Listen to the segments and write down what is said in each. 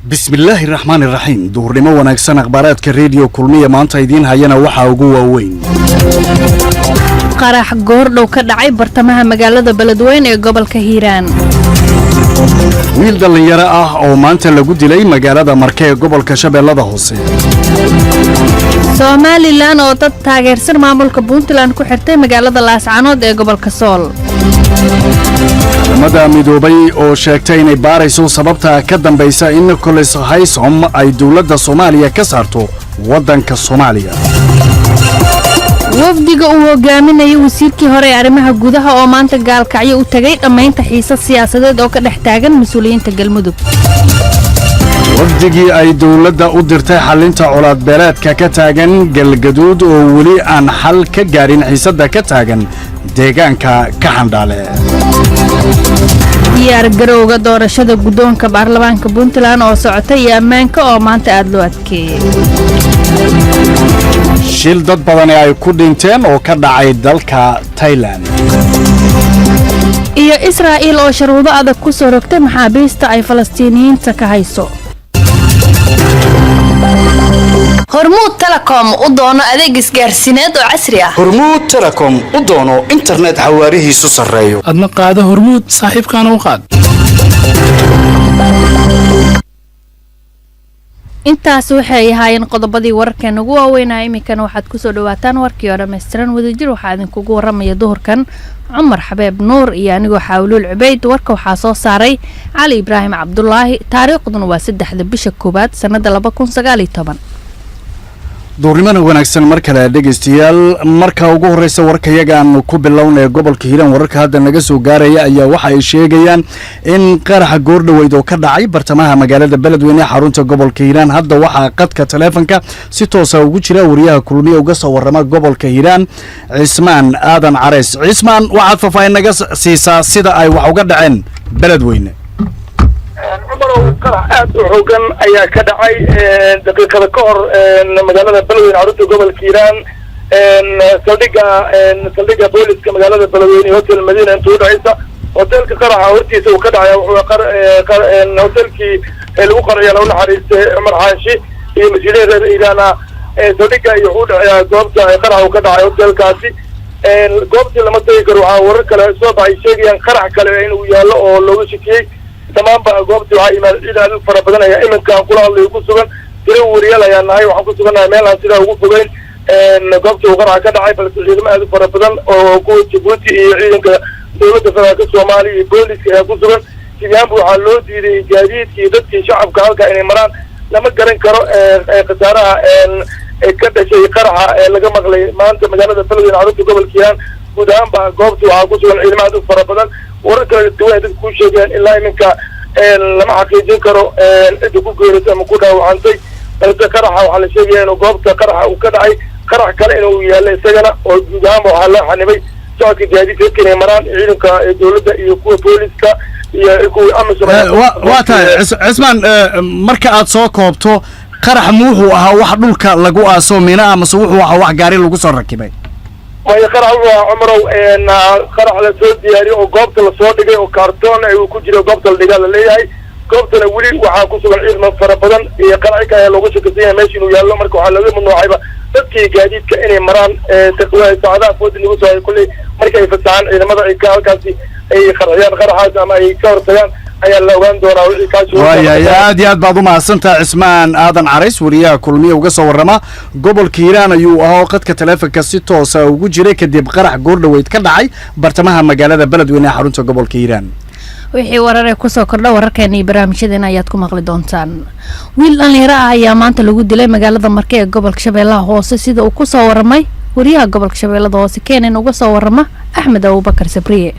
bismillaahi raxmaani raxiim duhurnimo wanaagsan akhbaaraadka reediyo kulmiya maanta idiin hayana waxaa ugu waaweyn qarax goordhow ka dhacay bartamaha magaalada beledweyne ee gobolka hiiraan wiil dhallinyaro ah oo maanta lagu dilay magaalada marke ee gobolka shabeellada hoose somalilan oo dad taageersan maamulka puntland ku xirtay magaalada laascanood ee gobolka sool ummadda midoobay oo sheegtay inay baarayso sababta ka dambaysa in Nicholas Haysom ay dawladda Soomaaliya ka saarto waddanka Soomaaliya wafdiga uu hogaaminayay wasiirkii hore ee arrimaha gudaha oo maanta gaalkacyo u tagay dhammaynta xiisad siyaasadeed oo ka dhex taagan mas'uuliyiinta galmudug wafdigii ay dawladda u dirtay xalinta colaad beeleedka ka taagan galgaduud oo weli aan xal ka gaarin xiisadda ka taagan deegaanka ka xandhaale diyaar garowga doorashada guddoonka baarlamaanka puntland oo socota iyo ammaanka oo maanta aad loo adkeeyey shil dad badan ay ku dhinteen oo ka dhacay dalka Thailand iyo Israa'iil oo shuruudo adag ku soo rogtay maxaabiista ay Falastiiniyiinta ka hayso Hormuud Telecom u doono adeeg isgaarsiineed oo casri ah. Hormuud Telecom u doono internet xawaarihiisu sareeyo. adna qaado Hormuud saaxiibkana u qaad. intaas waxay ahaayeen qodobadii wararkan ugu waaweynaa iminkana waxaad ku soo dhawaataan warkii oo dhammaystiran wadajir waxaa idinkugu waramaya duhurkan cumar xabeeb nuur iyo anigoo xaawluul cubayd warka waxaa soo saaray cali ibraahim cabdulaahi taariikhduna waa 3 bisha koowaad sanada 2019 duurnimada wanaagsan mar kale dhageystayaal marka ugu horeysa warkayaga aan ku bilownay gobolka Hiiraan wararka hadda naga soo gaaraya ayaa waxa ay sheegayaan in qaraxa goordhaweyd oo ka dhacay bartamaha magaalada beledweyne xarunta gobolka Hiiraan hadda waxa qadka telefoonka si toos ah ugu jira wariyaha kulmiye uga soo warama gobolka Hiiraan Cismaan Aadan Careys Cismaan waxaad faahfaahin naga siisaa sida ay wax uga dhaceen beledweyne عمره قرح aad u xogan ayaa ka dhacay daqiiqada ka hor magaalada Beledweyne carruurta gobolka Hiiraan saldhiga booliska magaalada Beledweyne hotel Madiina intuu dhacaysa hotelka qaraxa hortiisa uu ka dhacay wuxuu hotelkii lagu qariyay loo naxariistay Cumar Xaashi iyo mas'uuliyiin reer Hiiraan saldhiga iyo wuxuu dhacay goobta qaraxa uu ka dhacay hotelkaasi goobtii lama tagi karo waxaa warar kale soo baxay sheegayaan qarax kale inuu yaallo oo looga shakiyay تمام بقى قوبتي وعي ما إلى ألف فرق بدنا يا إمن كان كل الله يقول سجن ترى وريالا يا نهاي وحكوا سجن عمال عن سيدا وقول سجن قوبتي وقرع كذا عيب بس الجزء ما ألف فرق بدن وقول تبوتي عيدن كدولة فرق الصومالي بوليس يقول سجن كيان بوحلو دي جديد كيدت كي شعب كهال كائن مران لما قرن كرو قطارة كذا شيء قرعة لقى مغلي ما أنت مجال الفلوس عروض قبل كيان ودهم بقى قوبتي وعقول سجن عيد ما ألف فرق بدن وركل الدوائر كل شيء إلا منك لما حكيت كرو إدكو جورت مكودا وعنتي الكرحة وعلى شيء إنه قابت كرحة وكذا كرح كلا إنه يلا سجنا وجام وعلى حنبي سواء جديد فكر مران عينك الدولة يكون بوليسك يكون أمس وقتها عثمان مركز صوكوبتو قرح موه واحد لك لجوا سومينا مسووه واحد جاري لجوا ركبي ما يقرأ عمره إن قرأ على سود دياري أو قابت الصوت جاي أو كرتون أو كوجي أو قابت الرجال اللي هاي قابت الأولي وحاكوسوا العلم فربنا يقرأ كه لغة كثيرة ماشي ويلا مركو على ذي من عيبة تبكي جديد كأني مران تقوى سعادة فوز النبوس هاي كله مركو يفتحان إذا ما ضعي كاسي أي قرأيان قرأ هذا ما أي كارتيان أي اللوان دورا ويا aad baad u mahadsantahay Cismaan Aadan Careys wariyaha kulmiye uga soo warama gobolka Hiiraan ayuu ahaa qadka telefoonka si toos ah ugu jiray kadib qarax goordhaweyd ka dhacay bartamaha magaalada Beledweyne xarunta gobolka Hiiraan wixii warar ku soo kordha wararkeena iyo barnaamijyadeena ayaad ku maqli doontaan wiil dhalinyaro ah ayaa maanta lagu dilay magaalada Marke ee gobolka Shabeellaha Hoose sida uu ku soo waramay wariyaha gobolka Shabeellaha Hoose Keenan uga soo warama Axmed Abubakar Sabriye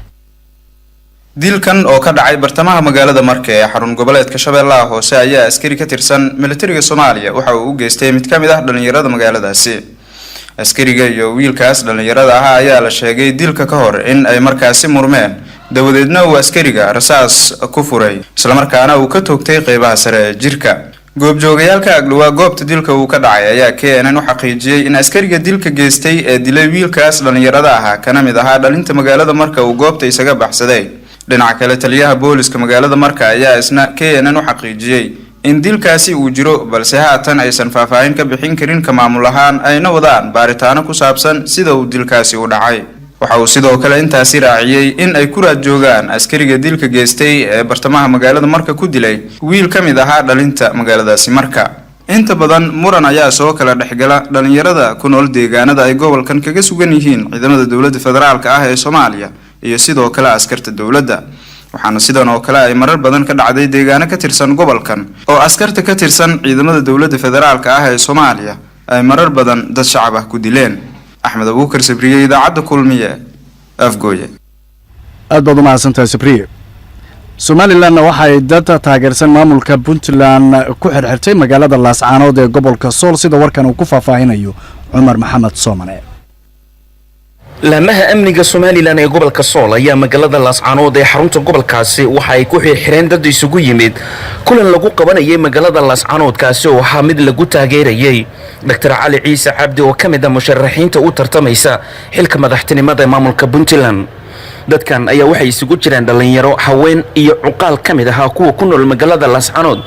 dilkan oo ka dhacay bartamaha magaalada Marke ee xarun goboleedka Shabeellaha Hoose ayaa askari ka tirsan militariga Soomaaliya waxa uu u geystay mid ka mid ah dhalinyarada magaaladaasi askariga iyo wiilkaas dhalinyarada ah ayaa la sheegay dilka ka hor in ay markaasi murmeen dawadeedna uu askariga rasaas ku furay isla markaana uu ka toogtay qaybaha sare ee jirka goobjoogayaalka agluwa goobta dilka uu ka dhacay ayaa keenan u xaqiijiyay in askariga dilka geystay ee dilay wiilkaas dhalinyarada ah kana mid ahaa dhalinta magaalada Marka uu goobta isaga baxsaday dhinaca kale taliyaha booliska magaalada Marka ayaa isna keenan u xaqiijiyay in dilkaasi uu jiro balse haatan aysan faahfaahin ka bixin karin ka maamul ahaan ayna wadaan baaritaano ku saabsan sida uu dilkaasi u dhacay. waxa uu sidoo kale intaasi raaciyay in ay ku raad joogaan askariga dilka geystay ee bartamaha magaalada Marka ku dilay wiil ka mid ahaa dhalinta magaaladaasi Marka. inta badan muran ayaa soo kala dhexgala dhalinyarada ku nool deegaanada ay gobolkan kaga sugan yihiin ciidamada dawladda federaalka ah ee Soomaaliya iyo sidoo kale askarta dawladda. waxaana sidan oo kale ay marar badan ka dhacday deegaano ka tirsan gobolkan oo askarta ka tirsan ciidamada dawladda federaalka ah ee Soomaaliya ay marar badan dad shacab ah ku dileen. Axmed Abuukar Sabriye, idaacadda Kulmiye, Afgooye. aad baad u mahadsantahay Sabriye. Somaliland waxa ay dad taageersan maamulka Puntland ku xirxirtay magaalada Laascaanood ee gobolka Sool sida warkan uu ku faahfaahinayo Cumar Maxamed Soomane. laamaha amniga Somaliland ee gobolka Sool ayaa magaalada Laascaanood ee xarunta gobolkaasi waxa ay ku xirxireen dad isugu yimid kulan lagu qabanayay magaalada Laascaanood kaasi oo ahaa mid lagu taageerayay Dr. Cali Ciise Cabdi oo kamid ah musharaxiinta u tartamaysa xilka madaxtinimada ee maamulka Puntland. dadkan ayaa waxay isugu jireen dhalinyaro, haween iyo cuqaal kamid ah kuwa ku nool magaalada Laascaanood.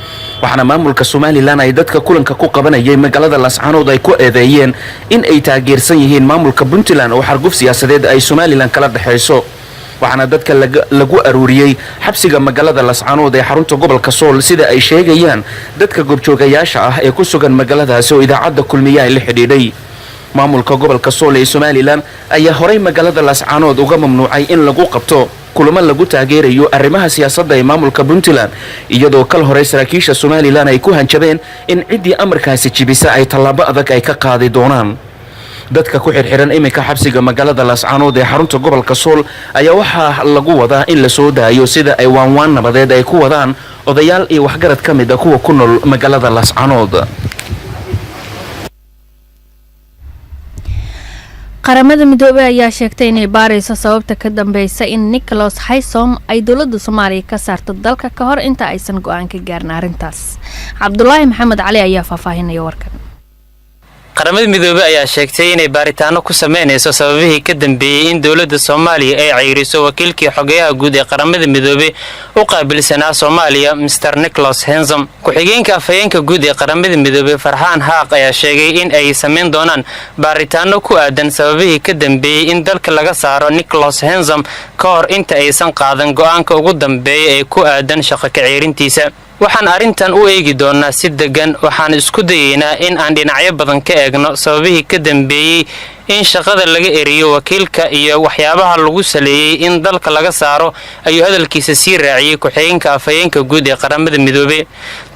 waxaana maamulka Somaliland ay dadka kulanka ku qabanayay magaalada Laascaanood ay ku eedeeyeen in ay taageersan yihiin maamulka Puntland oo xarguf siyaasadeed ay Somaliland kala dhaxayso. waxaana dadka lagu aruuriyay xabsiga magaalada Laascaanood ee xarunta gobolka Sool sida ay sheegayaan dadka goobjoogayaasha ah ee ku sugan magaaladaasi oo idaacadda Kulmiye ay la xidhiidhay. maamulka gobolka Sool ee Somaliland ayaa horay magaalada Laascaanood uga mamnuucay in lagu qabto kulamo lagu taageerayo arrimaha siyaasadda ee maamulka Puntland iyadoo kal hore saraakiisha Somaliland ay ku hanjabeen in cidii amarkaasi jibisa ay tallaabo adag ay ka qaadi doonaan. dadka ku xirxiran iminka xabsiga magaalada Laascaanood ee xarunta gobolka Sool ayaa waxaa lagu wadaa in la soo daayo sida ay waanwaan nabadeed ay ku wadaan odayaal iyo waxgarad ka mid ah kuwa ku nool magaalada Laascaanood. qaramada midoobay ayaa sheegtay inay baarayso sababta ka dambaysa in Nicholas Haysom ay dawladda Soomaaliya ka saarto dalka ka hor inta aysan go'aan ka gaarin arrintaas. Cabdullaahi Maxamed Cali ayaa faahfaahinaya warkan. qaramada midoobay ayaa sheegtay inay baaritaano ku sameynayso sababihii ka dambeeyay in dawladda Soomaaliya ay ceyriso wakiilkii xogeyaha guud ee qaramada midoobay u qaabilsanaa Soomaaliya Mr. Nicholas Haysom. ku-xigeenka afhayeenka guud ee qaramada midoobay Farxaan Haaq ayaa sheegay in ay sameyn doonaan baaritaano ku aadan sababihii ka dambeeyay in dalka laga saaro Nicholas Haysom ka hor inta aysan qaadan go'aanka ugu dambeeya ee ku aadan shaqo ka ceyrintiisa. waxaan arintan u eegi doonaa si degan, waxaan isku dayeynaa in aan dhinacyo badan ka eegno sababihii ka dambeeyay in shaqada laga eriyo wakiilka iyo waxyaabaha lagu saleeyay in dalka laga saaro ayuu hadalkiisa sii raaciyay ku-xigeenka afhayeenka guud ee qaramada midoobay.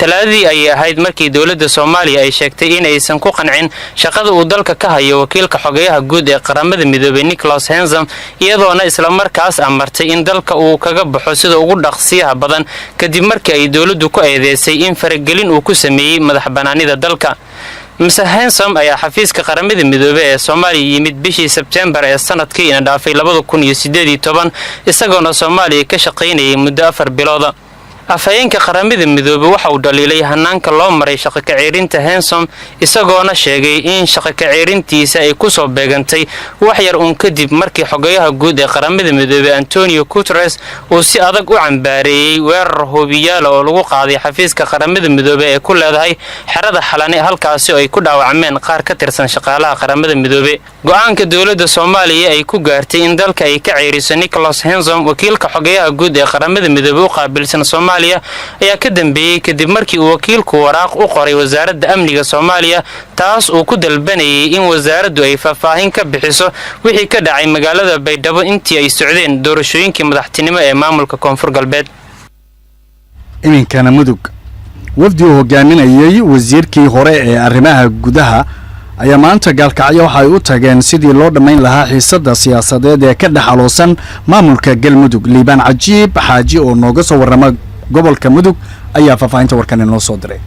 talaadii ayay ahayd markii dawladda Soomaaliya ay sheegtay in aysan ku qancin shaqada uu dalka ka hayo wakiilka xogeyaha guud ee qaramada midoobay Nicholas Haysom iyadoona isla markaas amartay in dalka uu kaga baxo sida ugu dhaqsiyaha badan kadib markii ay dawladdu ku eedeysay in faragelin uu ku sameeyay madaxbanaanida dalka. Mr. Haysom ayaa xafiiska qaramada midoobay ee Soomaaliya yimid bishii September ee sanadkii ina dhaafay 2018 isagoona Soomaaliya ka shaqaynayay muddo 4 bilood. afhayeenka qaramada midoobay waxa uu dhaliilay hanaanka loo maray shaqo ka ceyrinta Haysom isagoona sheegay in shaqo ka ceyrintiisa ay ku soo beegantay wax yar uun kadib markii xogeyaha guud ee qaramada midoobay Antonio Guterres uu si adag u cambaareeyay weerar hubiyaal oo lagu qaaday xafiiska qaramada midoobay ee ku leedahay xerada Xalane halkaas oo ay ku dhaawacmeen qaar ka tirsan shaqaalaha qaramada midoobay. go'aanka dawladda Soomaaliya ay ku gaartay in dalka ay ka ceyriso Nicholas Haysom wakiilka xogeyaha guud ee qaramada midoobay u qaabilsan Soomaaliya ayaa ka dambeeyay kadib markii uu wakiilku waraaq u qoray wasaaradda amniga Soomaaliya taas uu ku dalbanayay in wasaaraddu ay faahfaahin ka bixiso wixii ka dhacay magaalada Baydhabo intii ay socdeen doorashooyinkii madaxtinimo ee maamulka Koonfur Galbeed. iminkana mudug wafdi uu hogaaminayay wasiirkii hore ee arrimaha gudaha ayaa maanta gaalkacyo waxa ay u tageen sidii loo dhamayn lahaa xiisadda siyaasadeed ee ka dhaxaloosan maamulka Galmudug. Liibaan Cajiib Xaaji oo nooga soo warrama gobolka Mudug ayaa faahfaahinta warkan inoo soo diray.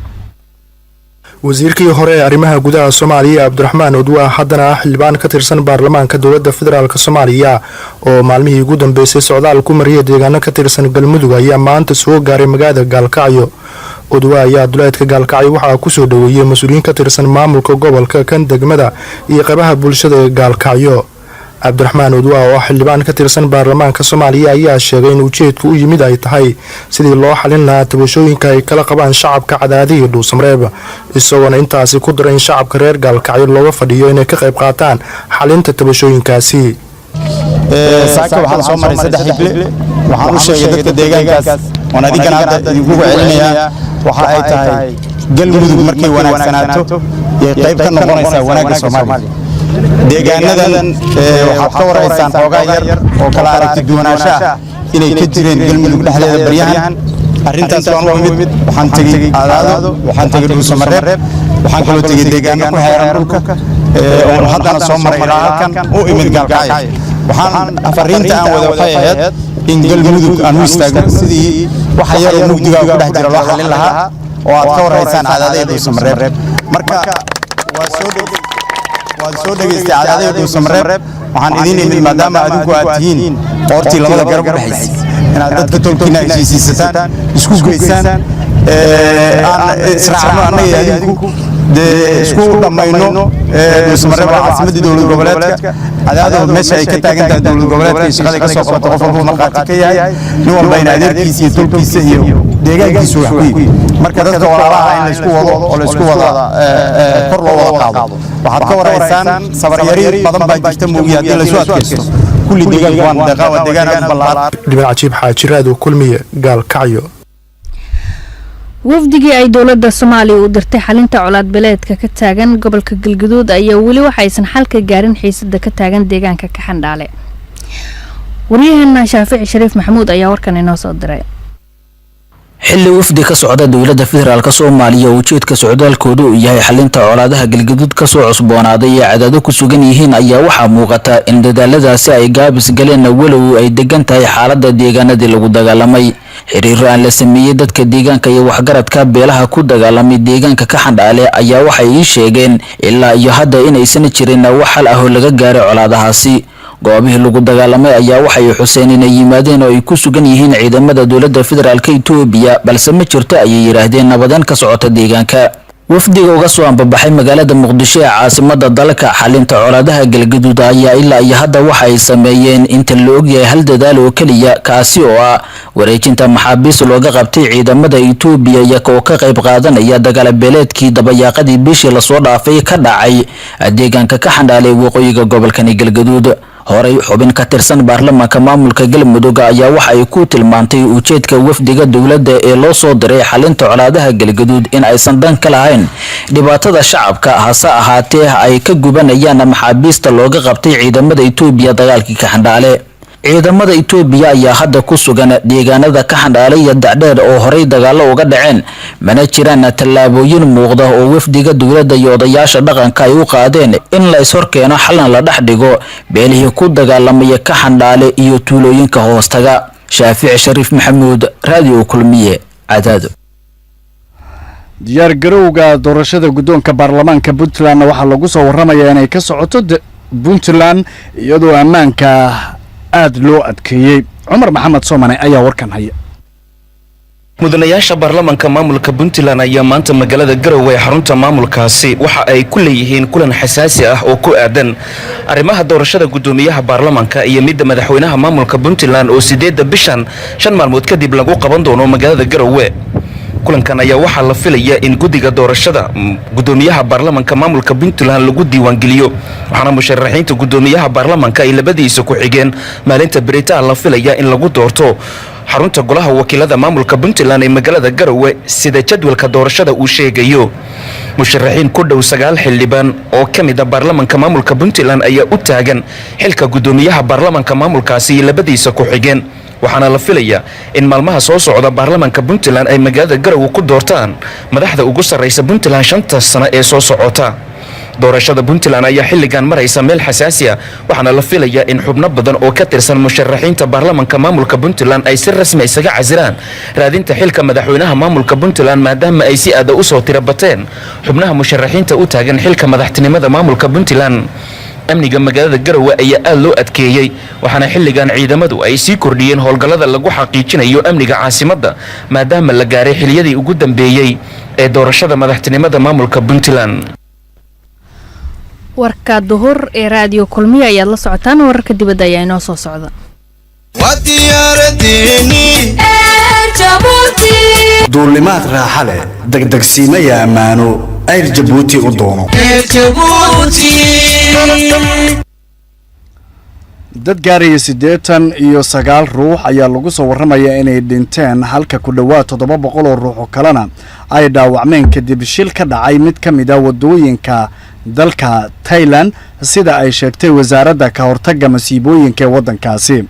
wasiirkii hore ee arrimaha gudaha Soomaaliya Cabdiraxmaan Udwaa haddana xildhibaan ka tirsan baarlamaanka dowladda federaalka Soomaaliya oo maalmihii ugu dambeysay socdaal ku mariyay deegaano ka tirsan Galmudug ayaa maanta soo gaaray magaalada Gaalkacyo. Udwaa ayaa duleedka Gaalkacyo waxaa ku soo dhaweeyay mas'uuliyiin ka tirsan maamulka gobolka kan degmada iyo qaybaha bulshada ee Gaalkacyo. cabdiraxmaan odwaa oo xildhibaan ka tirsan baarlamaanka soomaaliya ayaa sheegay in ujeedku u yimid ay tahay sidii loo xalin lahaa tabashooyinka ay kala qabaan shacabka Cadaadi iyo Dhuusamareeb isagoona intaasi ku daray in shacabka reer Gaalkacyo looga fadhiyo inay ka qayb qaataan xalinta tabashooyinkaasi. saaka waxaan soo maray 3 xible waxaan u sheegay dadka deegaankaas oo adigan hadda ugu celinaya waxa ay tahay galmudug markay wanaagsanaato ee qayb ka noqonaysa wanaagga Soomaaliya deegaanadan waxaad ka waraysaan xoogaa yar oo kala aragti duwanaanshaha inay ka jireen galmudug dhexdeeda baryahan arrintaas waan u imid waxaan tagay Cadaado waxaan tagay Dhuusamareeb waxaan kaloo tagay deegaano ku xeeran dhulka oo haddana soo maray halkan u imid Gaalkacyo waxaan afariinta aan wada waxay ahayd in galmudug aan u istaagno sidii waxa yar oo mugdiga ku dhex jira loo xalin lahaa oo aad ka waraysaan Cadaado iyo Dhuusamareeb marka waa soo dhageystay Cadaado iyo Dhuusamareeb waxaan idin imid maadaama adinku aad tihiin qoortii labada garab u dhaxaysay inaad dadka tolkiina heshiisiisataan isku geysaan aan israacno annaga adinku isku dhamayno Dhuusamareeb waa caasimadda dowlad goboleedka Cadaado meesha ay ka taagan tahay dowlad goboleedka shaqada ka soo qabto qof walba marqaati ka yahay nin walba in adeerkiisa iyo tolkiisa iyo deegaankiisa wax ku yihiin marka dadka walaalaha in la isku wado oo la isku wada kor loo wada qaado waxaad ka waraysaan sabar yari badan baa jirta muugiya haddii la soo adkaysto kulli deegaanka waan deeqaa deegaan aad ballaaran Dhiban Cajiib Xaajiraad oo kulmiye Gaalkacyo. wafdigii ay dowladda Soomaaliya u dirtay xalinta colaad beeleedka ka taagan gobolka Galgaduud ayaa wali waxaysan xal ka gaarin xiisada ka taagan deegaanka ka xandhaale. wariyahana Shaafici Shariif Maxamuud ayaa warkan inoo soo diray. xilli wafdi ka socda dowladda federaalka Soomaaliya oo ujeedka socdaalkoodu uu yahay xalinta colaadaha Galgaduud ka soo cusboonaaday ee Cadaado ku sugan yihiin ayaa waxaa muuqata in dadaaladaasi ay gaabis galeen walow ay degan tahay xaaladda deegaanadii lagu dagaalamay. xiriir aan la sameeyay dadka deegaanka iyo waxgaradka beelaha ku dagaalamay deegaanka ka xandhaale ayaa waxay ii sheegeen ilaa iyo hadda inaysan jirin wax xal ah oo laga gaaray colaadahaasi. goobihii lagu dagaalamay ayaa waxay xuseen inay yimaadeen oo ay ku sugan yihiin ciidamada dowladda federaalka Itoobiya balse ma jirto ayay yiraahdeen nabadan ka socota deegaanka. wafdiga uga soo ambabaxay magaalada Muqdisho ee caasimadda dalka xalinta colaadaha Galgaduud ayaa ilaa iyo hadda waxa ay sameeyeen inta la ogyahay hal dadaal oo kaliya kaasi oo ah wareejinta maxaabiis looga qabtay ciidamada Itoobiya iyagoo ka qayb qaadanaya dagaal beeleedkii dabayaaqadii bishii la soo dhaafay ka dhacay deegaanka ka xandhaale waqooyiga gobolka Galgaduud. horey xubin ka tirsan baarlamaanka maamulka Galmudug ayaa waxa ay ku tilmaantay ujeedka wafdiga dowladda ee loo soo diray xalinta colaadaha Galgaduud in aysan dan ka lahayn dhibaatada shacabka hase ahaatee ay ka gubanayaan maxaabiista looga qabtay ciidamada Itoobiya dagaalkii ka xandhaale. ciidamada Itoobiya ayaa hadda ku sugan deegaanada ka xandhaale iyo Dacdheer oo horey dagaalo uga dhaceen mana jiraan tallaabooyin muuqda oo wafdiga dowladda iyo odayaasha dhaqanka ay u qaadeen in la is horkeeno xalna la dhex dhigo beelihii ku dagaalamaya ka xandhaale iyo tuulooyinka hoostaga. Shaafici Shariif Maxamuud, Radio Kulmiye, Cadaado. diyaar garowga doorashada guddoonka baarlamaanka Puntland waxaa lagu soo waramayaa inay ka socoto Puntland iyadoo ammaanka aad loo adkeeyay. Cumar Maxamed Soomane ayaa warkan haya. mudanayaasha baarlamaanka maamulka Puntland ayaa maanta magaalada Garowe ee xarunta maamulkaasi waxa ay ku leeyihiin kulan xasaasi ah oo ku aadan arrimaha doorashada gudoomiyaha baarlamaanka iyo midda madaxweynaha maamulka Puntland oo 8 bishan 5 maalmood kadib lagu qaban doono magaalada Garowe. kulankan ayaa waxaa la filayaa in guddiga doorashada gudoomiyaha baarlamaanka maamulka Puntland lagu diiwaan geliyo waxaana musharaxiinta gudoomiyaha baarlamaanka ay labadiisa ku xigeen maalinta baritaan la filayaa in lagu doorto xarunta golaha wakiilada maamulka Puntland ee magaalada Garowe sida jadwalka doorashada uu sheegayo. musharaxiin ku dhow 9 xildhibaan oo kamid ah baarlamaanka maamulka Puntland ayaa u taagan xilka gudoomiyaha baarlamaanka maamulkaasi labadiisa ku xigeen waxaana la filayaa in maalmaha soo socda baarlamaanka Puntland ay magaalada Garowe ku doortaan madaxda ugu sareysa Puntland 5 sano ee soo socota. doorashada Puntland ayaa xilligan maraysa meel xasaasi ah waxaana la filayaa in xubno badan oo ka tirsan musharaxiinta baarlamaanka maamulka Puntland ay si rasmi isaga casiraan raadinta xilka madaxweynaha maamulka Puntland maadaama ay si aad u soo tirabateen xubnaha musharaxiinta u taagan xilka madaxtinimada maamulka Puntland. amniga magaalada Garowe ayaa aad loo adkeeyay waxaana xilligan ciidamadu ay sii kordhiyeen howlgallada lagu xaqiijinayo amniga caasimadda maadaama la gaaray xiliyadii ugu dambeeyay ee doorashada madaxtinimada maamulka Puntland. diyaar garowga doorashada guddoonka baarlamaanka Puntland waxaa lagu soo waramayaa inay ka socoto Puntland iyadoo ammaanka aad loo adkeeyay. Cumar Maxamed Soomane ayaa warkan haya. mudanayaasha baarlamaanka maamulka Puntland ayaa maanta magaalada Garowe ee xarunta maamulkaasi waxa ay ku leeyihiin kulan xasaasi ah oo ku aadan arrimaha doorashada gudoomiyaha baarlamaanka iyo midda madaxweynaha maamulka Puntland. warka duhur ee raadiyo kulmiye ayaad la socotaan wararka dibadda ayaa inoo soo socda duulimaad raaxa leh degdegsiimaya ammaano ayr jabuuti u doono dad gaaraya 89 ruux ayaa lagu soo warramaya inay dhinteen halka ku dhawaad 700 oo ruux oo kalena ay dhaawacmeen kadib shil ka dhacay mid ka mid ah wadooyinka dalka Thailand sida ay sheegtay wasaaradda ka hortagga masiibooyinka ee waddankaasi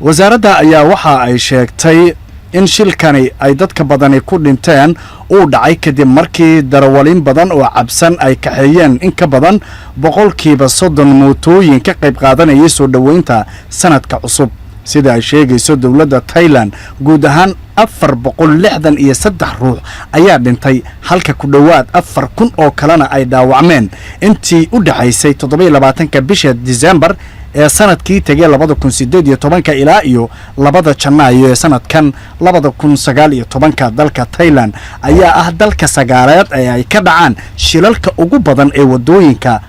wasaaradda ayaa waxa ay sheegtay in shilkani ay dadka badani ku dhinteen uu dhacay kadib markii darawaliin badan oo cabsan ay kaxeeyeen in ka badan 30% mootooyin ka qayb qaadanayay soo dhaweynta sanadka cusub sida ay sheegayso dawladda Thailand guud ahaan 463 ruux ayaa dhintay halka ku dhawaad 4,000 oo kalena ay dhaawacmeen intii u dhaxaysay 27 bisha December ee sanadkii tagay 2018 ilaa iyo 2 Janaayo ee sanadkan 2019 dalka Thailand ayaa ah dalka sagaalaad ee ay ka dhacaan shilalka ugu badan ee wadooyinka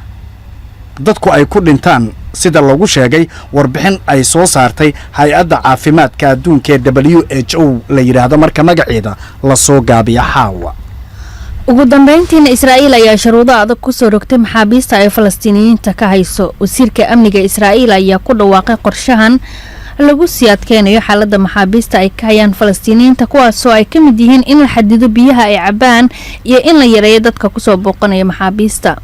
dadku ay ku dhintaan sida lagu sheegay warbixin ay soo saartay hay'adda caafimaadka adduunka ee WHO la yiraahdo marka magaceeda la soo gaabiyo xaawa ugu dambeyntiina Israa'iil ayaa shuruudo adag ku soo rogtay maxaabiista ay Falastiiniyiinta ka hayso wasiirka amniga Israa'iil ayaa ku dhawaaqay qorshahan lagu sii adkeynayo xaaladda maxaabiista ay ka hayaan Falastiiniyiinta kuwaas oo ay ka mid yihiin in la xadido biyaha ay cabaan iyo in la yareeyo dadka ku soo booqanaya maxaabiista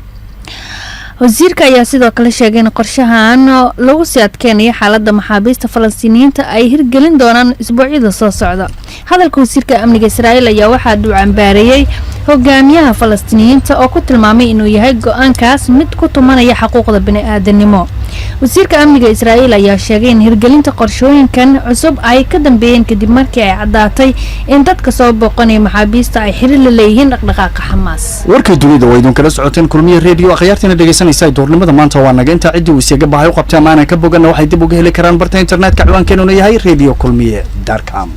wasiirka ayaa sidoo kale sheegay in qorshahan lagu sii adkeynayo xaaladda maxaabiista Falastiiniyiinta ay hirgelin doonaan isbuucyada soo socda hadalka wasiirka amniga Israa'iil ayaa waxa uu cambaareeyay hogaamiyaha Falastiiniyiinta oo ku tilmaamay inuu yahay go'aankaas mid ku tumanaya xuquuqda bini'aadanimo wasiirka amniga Israa'iil ayaa sheegay in hirgelinta qorshooyinkan cusub ay ka dambeeyeen kadib markii ay cadaatay in dadka soo booqanaya maxaabiista ay xiriir la leeyihiin dhaqdhaqaaqa Xamaas warkii dunida way idin kala socoteen kulmiye radio akhyaartina dhageysanaysa doornimada maanta waa naga inta cidii wasiiga bahay u qabtay amaana ka bogana waxay dib uga heli karaan barta internetka ciwaankeenu yahay radiokulmiye.com